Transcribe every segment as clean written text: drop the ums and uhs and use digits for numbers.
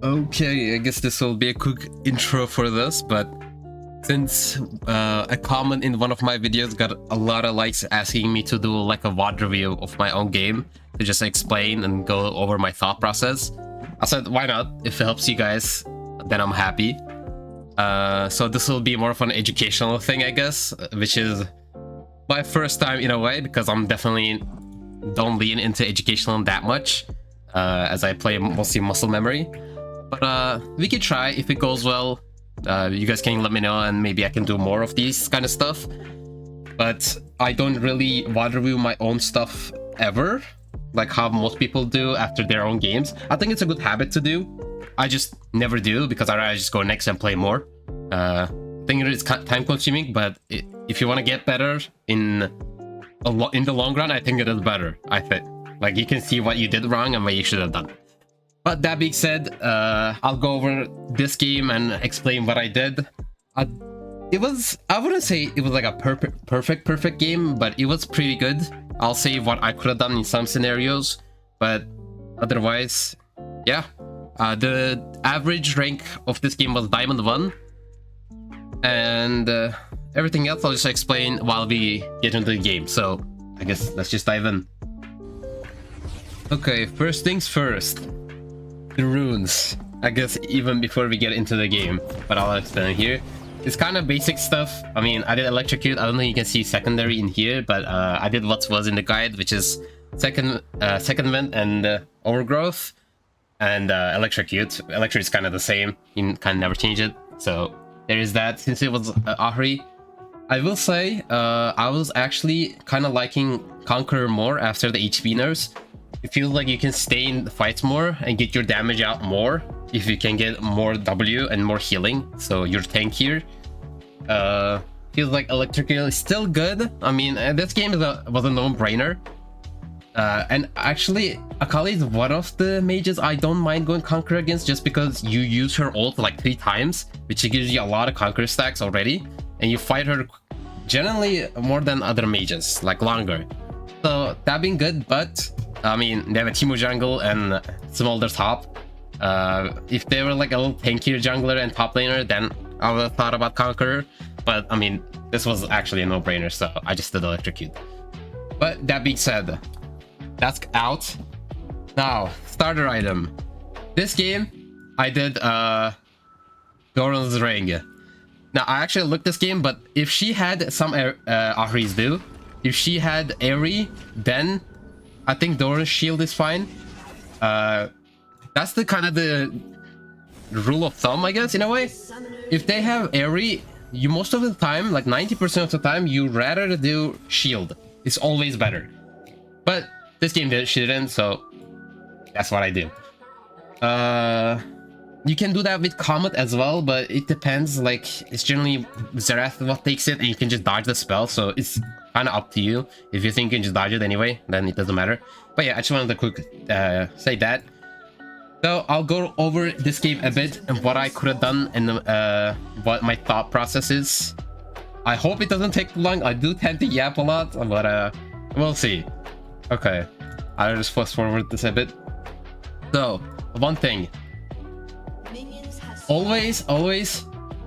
Okay, I guess this will be a quick intro for this, but since a comment in one of my videos got a lot of likes asking me to do like a VOD review of my own game to just explain and go over my thought process, I said why not? If it helps you guys, then I'm happy. So this will be more of an educational thing, I guess, which is my first time in a way, because I'm definitely don't lean into educational that much, as I play mostly muscle memory. But we can try. If it goes well, you guys can let me know, and maybe I can do more of these kind of stuff. But I don't really VOD review my own stuff ever, like how most people do after their own games. I think it's a good habit to do. I just never do because I'd rather just go next and play more. I think it is time consuming, but if you want to get better in the long run, I think it is better. I think like you can see what you did wrong and what you should have done. But that being said, I'll go over this game and explain what I did. I wouldn't say it was like a perfect game, but it was pretty good. I'll say what I could have done in some scenarios, but otherwise, yeah. The average rank of this game was Diamond 1, and everything else I'll just explain while we get into the game. So I guess let's just dive in. Okay, first things first. The runes. I guess even before we get into the game, but I'll explain here. It's kind of basic stuff. I mean, I did electrocute. I don't think you can see secondary in here, but I did what was in the guide, which is second vent and overgrowth, and electrocute. Electro is kind of the same. You can kind of never change it. So there is that. Since it was Ahri, I will say I was actually kind of liking Conqueror more after the HP nerfs. It feels like you can stay in the fights more and get your damage out more if you can get more W and more healing. So you're tankier. Feels like Electrical is still good. I mean, this game was a no-brainer. And actually, Akali is one of the mages I don't mind going Conqueror against, just because you use her ult like 3 times, which gives you a lot of Conqueror stacks already, and you fight her generally more than other mages, like longer. So that being good, but I mean, they have a Teemo jungle and Smolder top. If they were like a little tankier jungler and top laner, then I would have thought about Conqueror. But I mean, this was actually a no-brainer, so I just did Electrocute. But that being said, that's out. Now, starter item. This game, I did Doran's Ring. Now, I actually looked this game, but if she had some Ahri's do, if she had Airy, then I think Doran's shield is fine. That's the kind of the rule of thumb, I guess, in a way. If they have Airy, you most of the time, like 90% of the time, you rather do shield. It's always better. But this game she didn't, so that's what I do. You can do that with Comet as well, but it depends. Like, it's generally Zerath what takes it, and you can just dodge the spell, so it's kind of up to you. If you think you can just dodge it anyway, then it doesn't matter. But yeah, I just wanted to quick say that. So I'll go over this game a bit and what I could have done and what my thought process is. I hope it doesn't take too long. I do tend to yap a lot, but we'll see. Okay, I'll just fast forward this a bit. So, one thing. Always,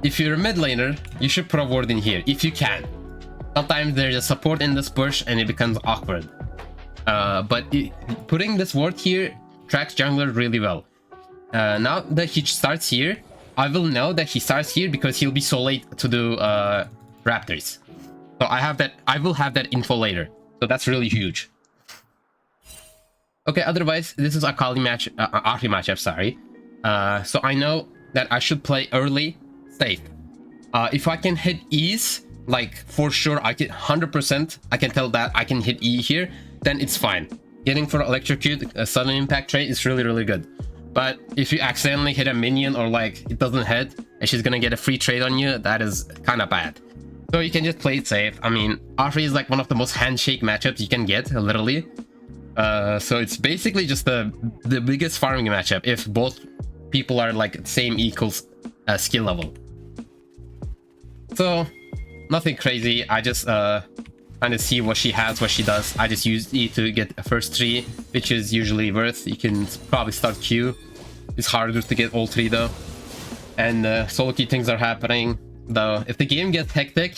if you're a mid laner, you should put a ward in here, if you can. Sometimes there's a support in this bush and it becomes awkward. But putting this ward here tracks jungler really well. Now that he starts here, I will know that he starts here because he'll be so late to do Raptors. So I will have that info later. So that's really huge. Okay, otherwise, this is Akali Ahri matchup, sorry. So I know that I should play early, safe. If I can hit E's, like for sure, I can 100%, I can tell that I can hit E here, then it's fine. Getting for Electrocute, a sudden impact trait is really good. But if you accidentally hit a minion or like it doesn't hit and she's gonna get a free trade on you, that is kind of bad. So you can just play it safe. I mean, Ahri is like one of the most handshake matchups you can get, literally. So it's basically just the biggest farming matchup if both people are like same equals skill level. So nothing crazy. I just kind of see what she has, what she does. I just use E to get a first 3, which is usually worth. You can probably start Q. It's harder to get all 3 though. And solo queue things are happening. Though, if the game gets hectic,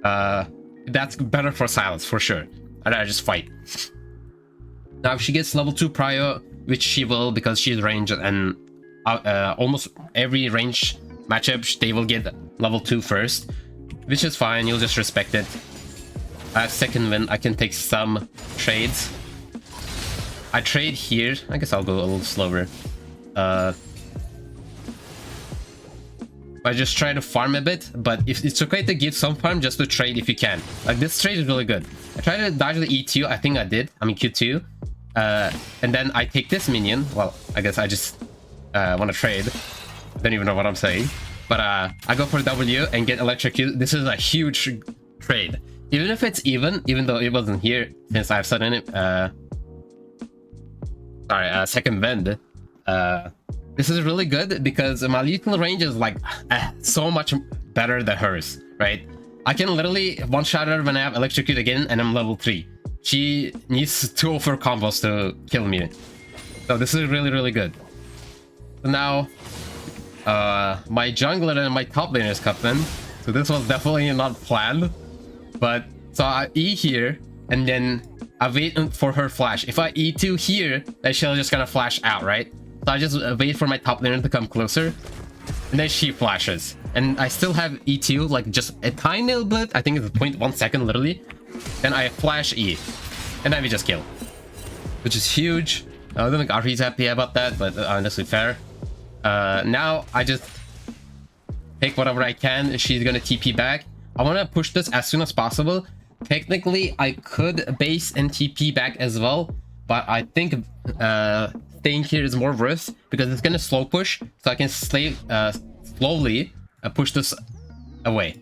that's better for SYLAS, for sure. I'd rather just fight. Now, if she gets level 2 prio, which she will because she's ranged, and almost every range matchup, they will get level 2 first, which is fine, you'll just respect it. I have second win, I can take some trades. I trade here, I guess I'll go a little slower. I just try to farm a bit, but if it's okay to give some farm just to trade if you can. Like, this trade is really good. I tried to dodge the E2, I think I did. I mean Q2. And then I take this minion. Well, I guess I just want to trade. Don't even know what I'm saying. But I go for W and get electrocuted. This is a huge trade. Even if it's even though it wasn't here, since I've sudden it. Second bend. This is really good because my lethal range is like so much better than hers, right? I can literally one-shot her when I have electrocute again and I'm level 3. She needs 2 of her combos to kill me. So this is really, really good. So now, my jungler and my top laner is coming. So this was definitely not planned. But, so I E here, and then I wait for her flash. If I E2 here, then she'll just gonna flash out, right? So I just wait for my top laner to come closer, and then she flashes. And I still have E2, like just a tiny little bit. I think it's 0.1 second, literally. Then I flash E, and then we just kill, which is huge. I don't think RP's happy about that, but honestly fair. Now I just take whatever I can. She's gonna TP back. I want to push this as soon as possible. Technically, I could base and TP back as well, but I think staying here is more worth because it's gonna slow push, so I can slowly push this away.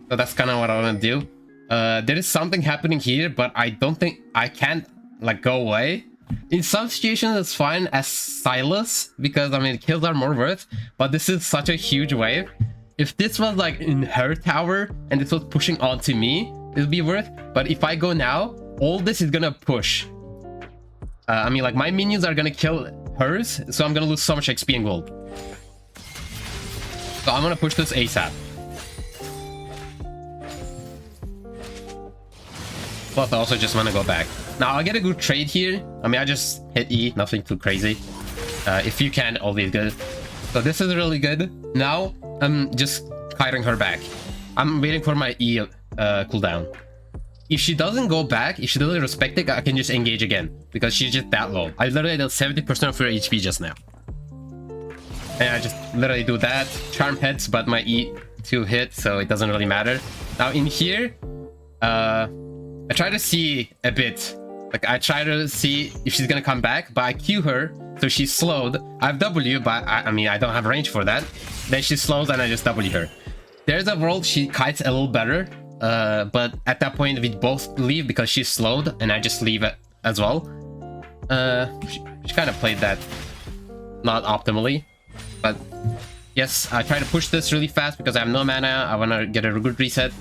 So that's kind of what I want to do. There is something happening here, but I don't think I can't like go away. In some situations it's fine as SYLAS because I mean kills are more worth, but this is such a huge wave. If this was like in her tower and this was pushing onto me, it would be worth. But if I go now, all this is gonna push. I mean, like, my minions are gonna kill hers, so I'm gonna lose so much XP and gold. So I'm gonna push this ASAP. Plus, I also just wanna go back. Now, I'll get a good trade here. I mean, I just hit E, nothing too crazy. If you can, always good. So this is really good. Now, I'm just kiting her back. I'm waiting for my E cooldown. If she doesn't go back, if she doesn't respect it, I can just engage again because she's just that low. I literally did 70% of her HP just now. And I just literally do that. Charm hits, but my E2 hit, so it doesn't really matter. Now in here, I try to see a bit. Like, I try to see if she's gonna come back, but I Q her, so she's slowed. I have W, but I mean, I don't have range for that. Then she slows and I just W her. There's a world she kites a little better. But at that point we both leave because she's slowed and I just leave it as well. She kind of played that not optimally, but yes, I try to push this really fast because I have no mana. I want to get a good reset,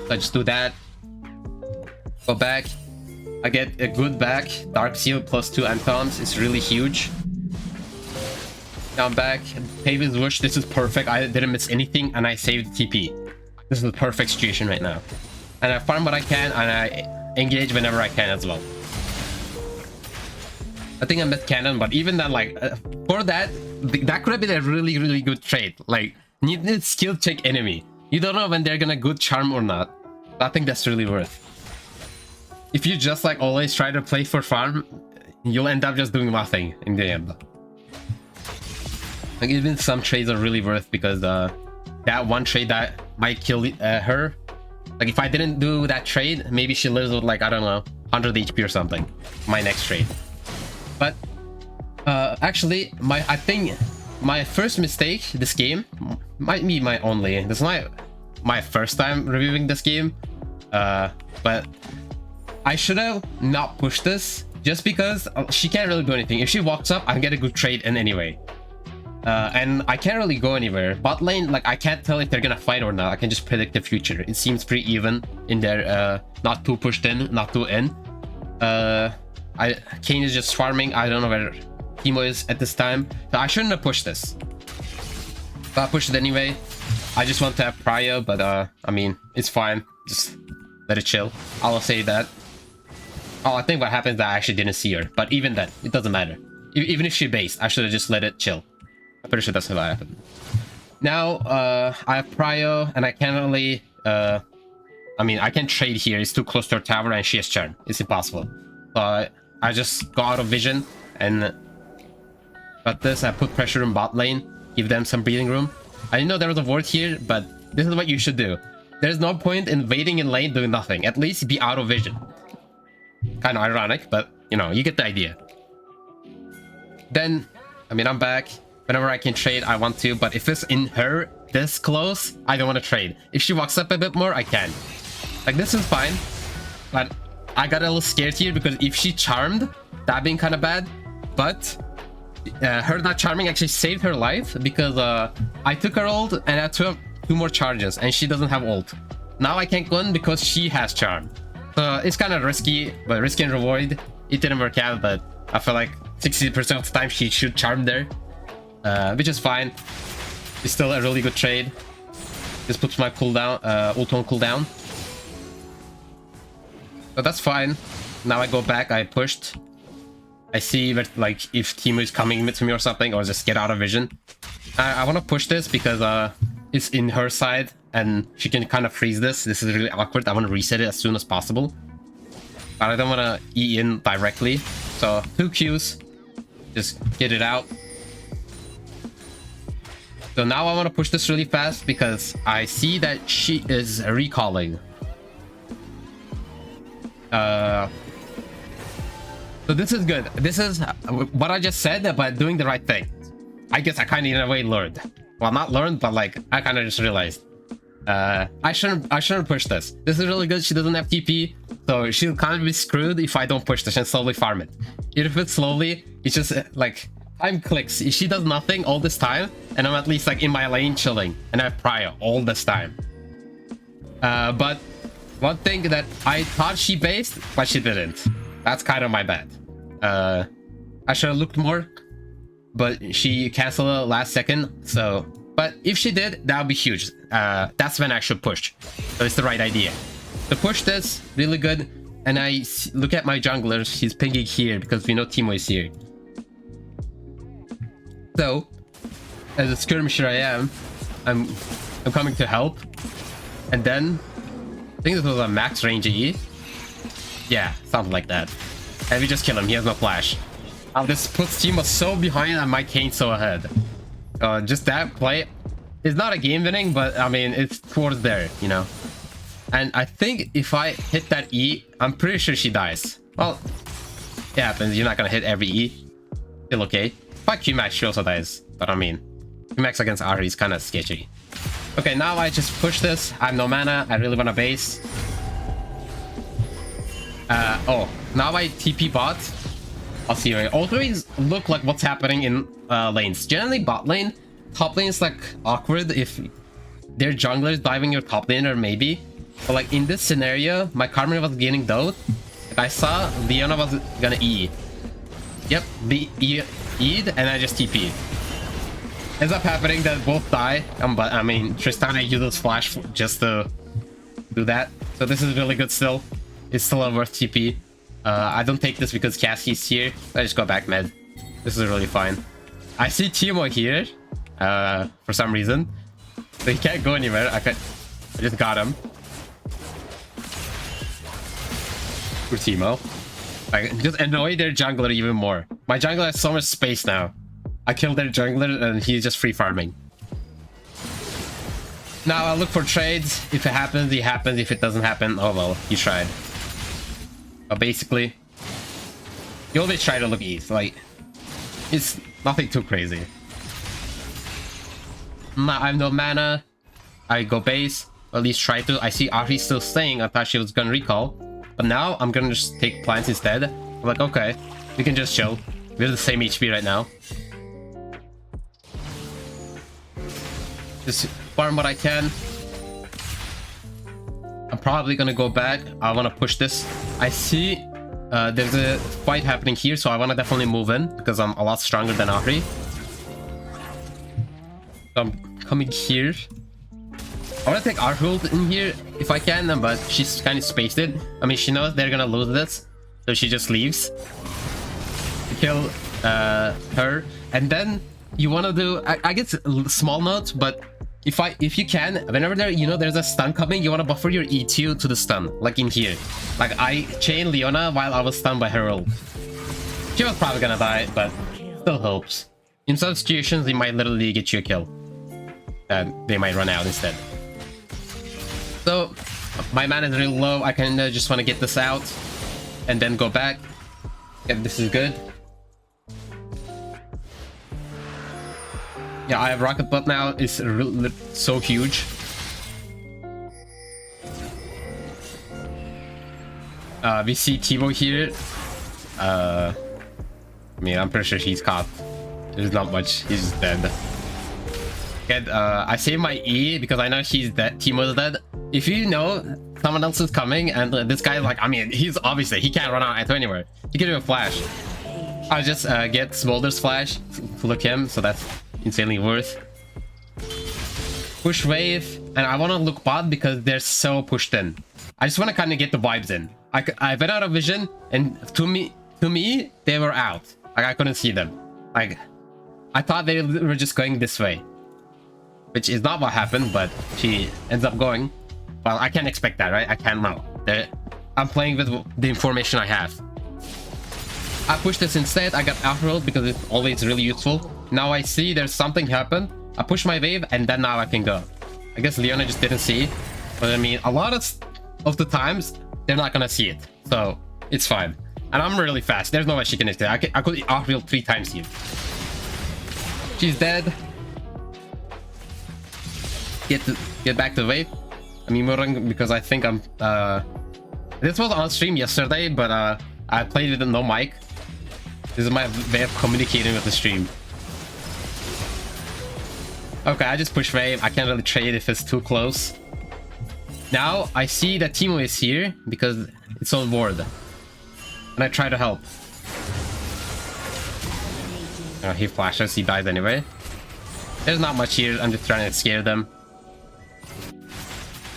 so I just do that. Go back, I get a good back. Dark Seal plus 2 Antons is really huge. Now I'm back. Pavis Whoosh, this is perfect. I didn't miss anything and I saved TP. This is the perfect situation right now. And I farm what I can and I engage whenever I can as well. I think I missed cannon, but even then, like, for that, that could have been a really, really good trade. Like, need skill check enemy. You don't know when they're gonna good charm or not. I think that's really worth. If you just like always try to play for farm, you'll end up just doing nothing in the end. Like, even some trades are really worth because that one trade that might kill her. Like, if I didn't do that trade, maybe she lives with like, I don't know, 100 HP or something. My next trade. But actually, I think my first mistake this game might be my only. This is my first time reviewing this game. But I should have not pushed this just because she can't really do anything. If she walks up, I can get a good trade in anyway. And I can't really go anywhere. Bot lane, like, I can't tell if they're gonna fight or not. I can just predict the future. It seems pretty even in there. Not too pushed in, not too in. Kane is just farming. I don't know where Teemo is at this time. So I shouldn't have pushed this. But I pushed it anyway. I just want to have prio, but I mean, it's fine. Just let it chill. I'll say that. Oh, I think what happened is that I actually didn't see her. But even then, it doesn't matter. Even if she based, I should have just let it chill. I'm pretty sure that's what happened. Now, I have prio, and I can't really... I mean, I can't trade here. It's too close to her tower, and she has charm. It's impossible. So I just go out of vision, and... Got this. I put pressure in bot lane. Give them some breathing room. I didn't know there was a ward here, but this is what you should do. There's no point in waiting in lane doing nothing. At least be out of vision. Kind of ironic, but, you know, you get the idea. Then, I mean, I'm back. Whenever I can trade, I want to. But if it's in her this close, I don't want to trade. If she walks up a bit more, I can. Like, this is fine. But I got a little scared here because if she charmed, that being kind of bad. But her not charming actually saved her life because I took her ult and I took two more charges and she doesn't have ult. Now I can't go in because she has charm. So it's kind of risky, but risky and reward. It didn't work out, but I feel like 60% of the time she should charm there. Which is fine. It's still a really good trade. This puts my cooldown, ult on cooldown. So that's fine. Now I go back, I pushed. I see that, like, if Teemo is coming to me or something, or just get out of vision. I want to push this because it's in her side and she can kind of freeze this. This is really awkward. I want to reset it as soon as possible. But I don't want to E in directly. So 2 Qs. Just get it out. So now I want to push this really fast because I see that she is recalling. So this is good. This is what I just said, but doing the right thing. I guess I kind of in a way learned. Well, not learned, but like I kind of just realized. I shouldn't push this. This is really good. She doesn't have TP, so she'll kind of be screwed if I don't push this and slowly farm it. If it's slowly, it's just like time clicks. She does nothing all this time, and I'm at least like in my lane chilling, and I have prio all this time. But one thing that I thought she based, but she didn't. That's kind of my bad. I should have looked more, but she canceled it last second. So, but if she did, that would be huge. That's when I should push. So it's the right idea. To push this, really good. And I look at my junglers. He's pinging here because we know Teemo is here. So, as a skirmisher I am, I'm coming to help. And then, I think this was a max range E. Yeah, something like that. And we just kill him. He has no flash. This puts Teemo so behind and my Kane's so ahead. Just that play is not a game winning, but I mean, it's towards there, you know. And I think if I hit that E, I'm pretty sure she dies. Well, it happens. You're not gonna hit every E. Still okay. If I Q-Max, she also dies. But I mean, Q-Max against Ahri is kind of sketchy. Okay, now I just push this. I have no mana. I really want to base. Oh, now I TP bot. I'll see you. Always look like what's happening in lanes. Generally, bot lane, top lane is like awkward if their jungler is diving your top laner, maybe. But like in this scenario, my Carmen was getting dode. And I saw Leona was gonna E. Yep, the E'd, and I just TP'd. Ends up happening that both die. But I mean, Tristana uses flash just to do that. So this is really good still. It's still a worth TP. I don't take this because Cassie's here. I just go back med. This is really fine. I see Teemo here. For some reason. So he can't go anywhere. I just got him. For Teemo. I just annoy their jungler even more. My jungler has so much space now. I killed their jungler and he's just free farming. Now I'll look for trades. If it happens, it happens. If it doesn't happen, oh well, you tried. But basically, you always try to look east. Like, it's nothing too crazy. I have no mana. I go base. Or at least try to. I see Ahri still staying. I thought she was gonna recall. But now I'm gonna just take plants instead. I'm like, okay, we can just chill. We're the same HP right now. Just farm what I can. I'm probably gonna go back. I want to push this. I see There's a fight happening here, so I want to definitely move in because I'm a lot stronger than Ahri. So I'm coming here. I want to take our ult in here if I can, but she's kind of spaced it. I mean, she knows they're gonna lose this, so she just leaves to kill her. And then you want to do, I guess, small notes, but if you can, whenever there's a stun coming, you want to buffer your E2 to the stun, like in here. Like I chained Leona while I was stunned by her ult. She was probably gonna die, but still helps. In some situations, they might literally get you a kill, and they might run out instead. So my mana is really low. I kind of just want to get this out and then go back. Yeah, this is good. Yeah, I have rocket butt now. It's so huge. We see Timo here. I mean, I'm pretty sure he's caught. There's not much. He's dead. Good. I save my E because I know he's dead. Timo's dead. If you know someone else is coming and this guy, like, I mean, he can't run out anywhere. He can do a flash. I'll just get Smolder's flash to look him, so that's insanely worth. Push wave, and I want to look bot because they're so pushed in. I just want to kind of get the vibes in. I went out of vision, and to me they were out. Like I couldn't see them. Like I thought they were just going this way, which is not what happened, but she ends up going. Well, I can't expect that, right? I can't know. I'm playing with the information I have. I pushed this instead. I got after because it's always really useful. Now I see there's something happen. I push my wave, and then now I can go. I guess Leona just didn't see it. But I mean, a lot of the times, they're not gonna see it. So, it's fine. And I'm really fast. There's no way she can hit it. I could off-reel 3 times here. She's dead. Get back to the wave. I'm emoting because I think I'm... This was on stream yesterday, but I played it with no mic. This is my way of communicating with the stream. Okay, I just push wave. I can't really trade if it's too close. Now I see that Timo is here because it's on board. And I try to help. He flashes, he dies anyway. There's not much here, I'm just trying to scare them.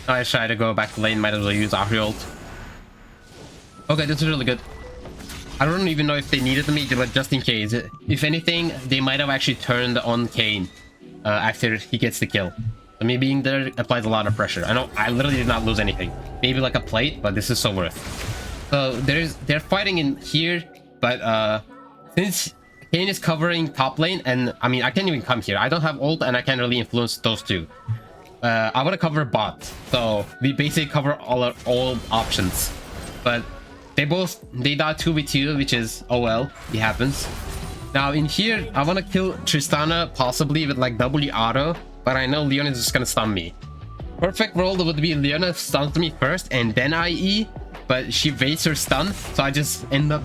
I try to go back to lane, might as well use Ahri ult. Okay, this is really good. I don't even know if they needed me, but just in case. If anything, they might have actually turned on Kayn after he gets the kill. So me being there applies a lot of pressure. I know I literally did not lose anything. Maybe like a plate, but this is so worth. So they're fighting in here, but since Kayn is covering top lane, and I mean I can't even come here. I don't have ult and I can't really influence those two. I want to cover bot, so we basically cover all options. But they die 2v2, which is, oh well, it happens. Now in here, I want to kill Tristana possibly with like W auto, but I know Leona is just gonna stun me. Perfect world would be Leona stuns me first and then I E, but she waits her stun, so I just end up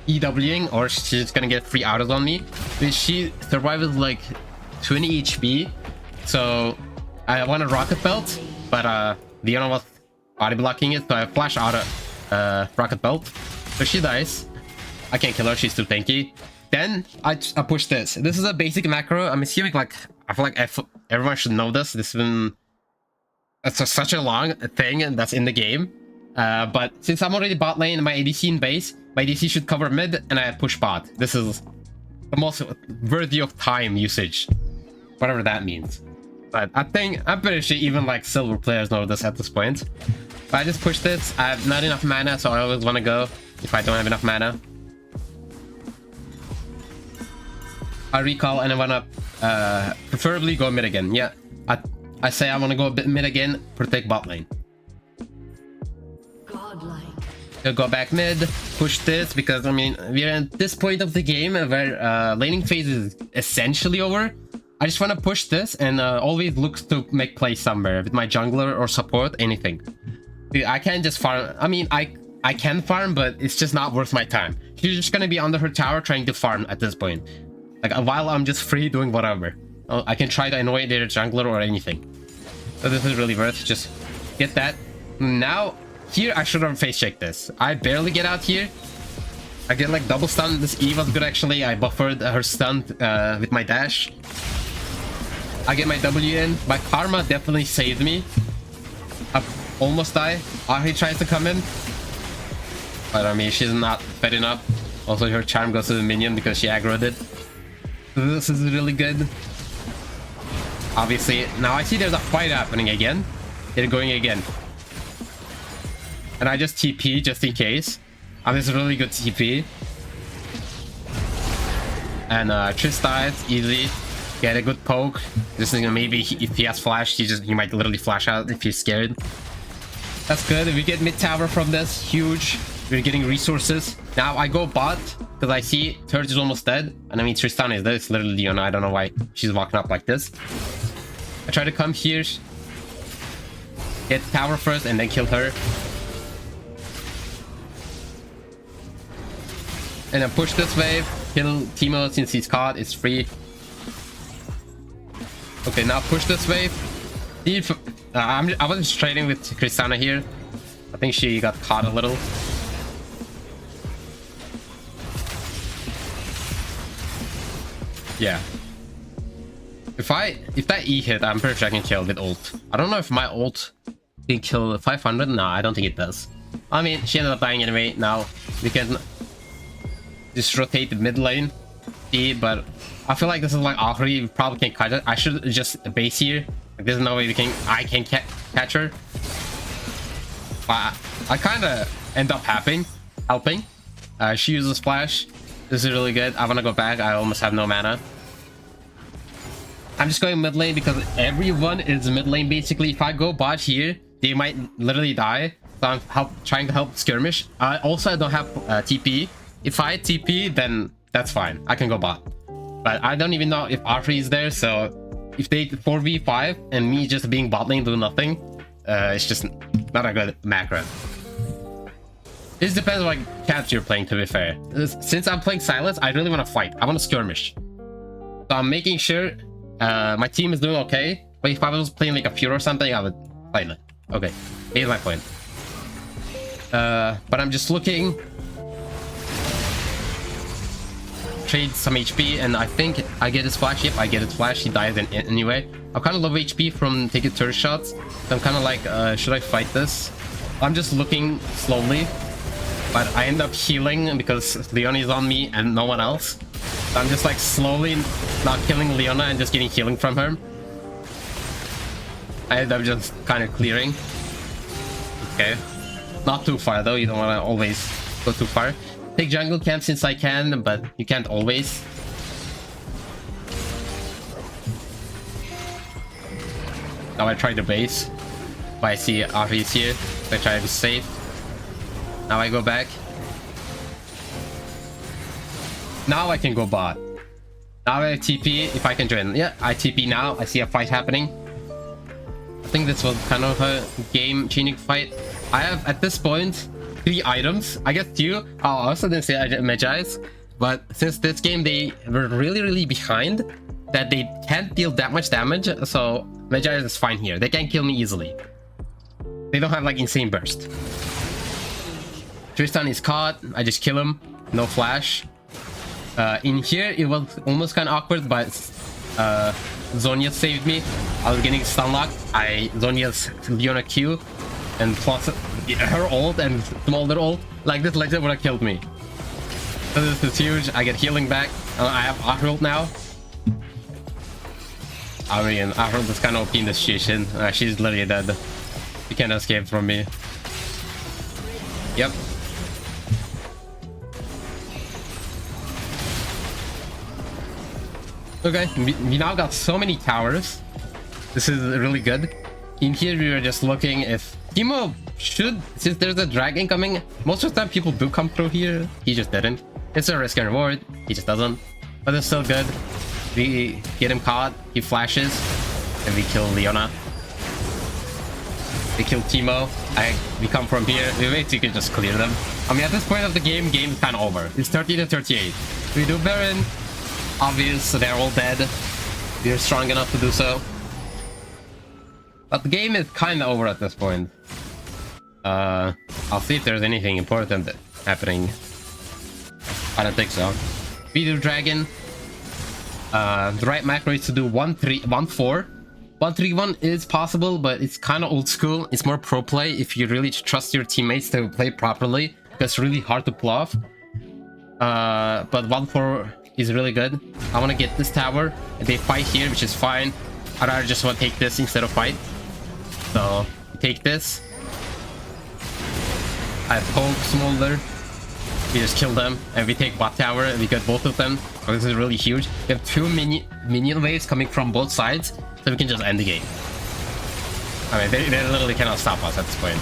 EWing, or she's just gonna get free autos on me. But she survives like 20 HP, so I want a rocket belt, but Leona was body blocking it, so I flash auto rocket belt, so she dies. I can't kill her, she's too tanky. Then I push this. This is a basic macro. I'm assuming, like, I feel like everyone should know this. This has been such a long thing that's in the game. But since I'm already bot lane and my ADC in base, my ADC should cover mid and I push bot. This is the most worthy of time usage, whatever that means. But I'm pretty sure even like silver players know this at this point. But I just push this. I have not enough mana, so I always want to go if I don't have enough mana. I recall and I want to preferably go mid again. Yeah, I say I want to go mid again, protect bot lane. I'll go back mid, push this, because I mean we're at this point of the game where laning phase is essentially over. I just want to push this and always look to make plays somewhere with my jungler or support, anything. I can't just farm. I mean I can farm, but it's just not worth my time. She's just gonna be under her tower trying to farm at this point. Like while I'm just free doing whatever. I can try to annoy their jungler or anything. So this is really worth just get that. Now here I should have face checked this. I barely get out here, I get like double stun. This E was good actually. I buffered her stun with my dash. I get my W in. My karma definitely saved me. I almost die. Ahri tries to come in. But I mean, she's not fed enough. Also, her charm goes to the minion because she aggroed it. This is really good. Obviously, now I see there's a fight happening again. They're going again. And I just TP just in case. This is really good TP. And Triss dies easily. Get a good poke. This is maybe if he has flash, he might literally flash out if he's scared. That's good. We get mid tower from this. Huge. We're getting resources. Now I go bot because I see Turret is almost dead. And I mean Tristan is dead. It's literally Leona. I don't know why she's walking up like this. I try to come here. Get tower first and then kill her. And then push this wave. Kill Teemo since he's caught. It's free. Okay, now push this wave. I was trading with Kristana here. I think she got caught a little. Yeah. If that E hit, I'm pretty sure I can kill with ult. I don't know if my ult can kill 500. No, I don't think it does. I mean, she ended up dying anyway. Now we can just rotate the mid lane. But I feel like this is like Ahri. We probably can't catch it. I should just base here. Like, there's no way I can catch her. But I kind of end up helping. She uses flash. This is really good. I want to go back. I almost have no mana. I'm just going mid lane because everyone is mid lane basically. If I go bot here, they might literally die. So I'm trying to help skirmish. Also, I don't have TP. If I TP, then that's fine. I can go bot. But I don't even know if Ahri is there. So if they 4v5 and me just being bot lane do nothing, it's just not a good macro. This depends on what camps you're playing, to be fair. Since I'm playing SYLAS, I really want to fight. I want to skirmish. So I'm making sure my team is doing okay. But if I was playing like a pure or something, I would fight it. Okay, here's my point. But I'm just looking. Trade some HP, and I think I get his flash. Yep, I get his flash. He dies anyway. I'm kind of low HP from taking turret shots. So I'm kind of like, should I fight this? I'm just looking slowly. But I end up healing because Leona is on me and no one else. So I'm just like slowly not killing Leona and just getting healing from her. I end up just kind of clearing. Okay. Not too far though, you don't want to always go too far. Take jungle camp since I can, but you can't always. Now I try the base. But I see Ahri is here, so I try to be safe. Now I go back. Now I can go bot. Now I TP if I can join. Yeah, I TP now. I see a fight happening. I think this was kind of a game-changing fight. I have, at this point, 3 items. I guess 2. I also didn't say Magi's. But since this game, they were really behind. That they can't deal that much damage. So Magi is fine here. They can't kill me easily. They don't have like insane burst. Tristan is caught. I just kill him. No flash. In here, it was almost kind of awkward, but Zhonya saved me. I was getting stun locked. Zonya's Leona Q, and plus her ult and small little ult. Like this legend would have killed me. So this is huge. I get healing back. I have Ahri ult now. I mean, Ahri ult is kind of OP in this situation. She's literally dead. She can't escape from me. Yep. Okay, we now got so many towers. This is really good. In here, we were just looking if Teemo should, since there's a dragon coming, most of the time people do come through here. He just didn't. It's a risk and reward. He just doesn't. But it's still good. We get him caught. He flashes. And we kill Leona. We kill Teemo. We come from here. We basically just clear them. I mean, at this point of the game is kind of over. It's 30 to 38. We do Baron. Obvious, so they're all dead. We're strong enough to do so. But the game is kind of over at this point. I'll see if there's anything important happening. I don't think so. Video Dragon. The right macro is to do 1-3, 1-4. 1-3-1 is possible, but it's kind of old school. It's more pro play if you really trust your teammates to play properly, because it's really hard to pull off. But 1-4 is really good. I want to get this tower. They fight here, which is fine. I'd rather just want to take this instead of fight. So, take this. I poke Smolder. We just kill them, and we take bot tower, and we get both of them. Oh, this is really huge. We have 2 minion waves coming from both sides, so we can just end the game. I mean, they literally cannot stop us at this point.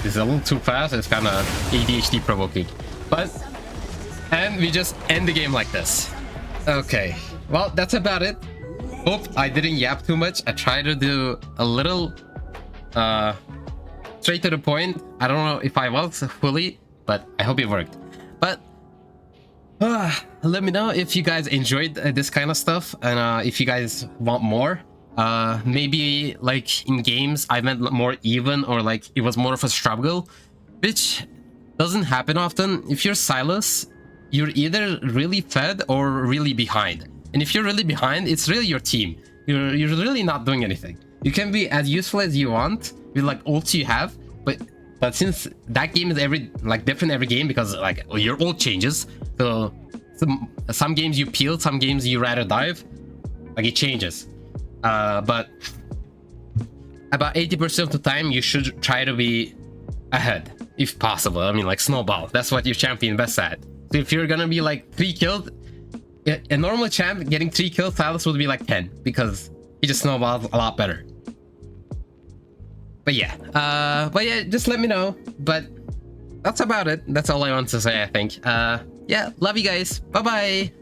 This is a little too fast. It's kind of ADHD provoking. But, and we just end the game like this. Okay, well, that's about it. Hope I didn't yap too much. I tried to do a little straight to the point. I don't know if I was fully, but I hope it worked. But let me know if you guys enjoyed this kind of stuff, and if you guys want more. Maybe like in games I meant more even, or like it was more of a struggle, which doesn't happen often. If you're SYLAS, you're either really fed or really behind. And if you're really behind, it's really your team. You're really not doing anything. You can be as useful as you want with like ults you have, but since that game is different every game, because like your ult changes, so some games you peel, some games you rather dive, like it changes. But about 80% of the time you should try to be ahead if possible. I mean, like snowball, that's what your champion best at. So if you're gonna be like 3 killed, a normal champ getting 3 kills, SYLAS would be like 10, because he just snowballs a lot better. But yeah, just let me know. But that's about it. That's all I want to say, I think. Yeah, love you guys. Bye bye.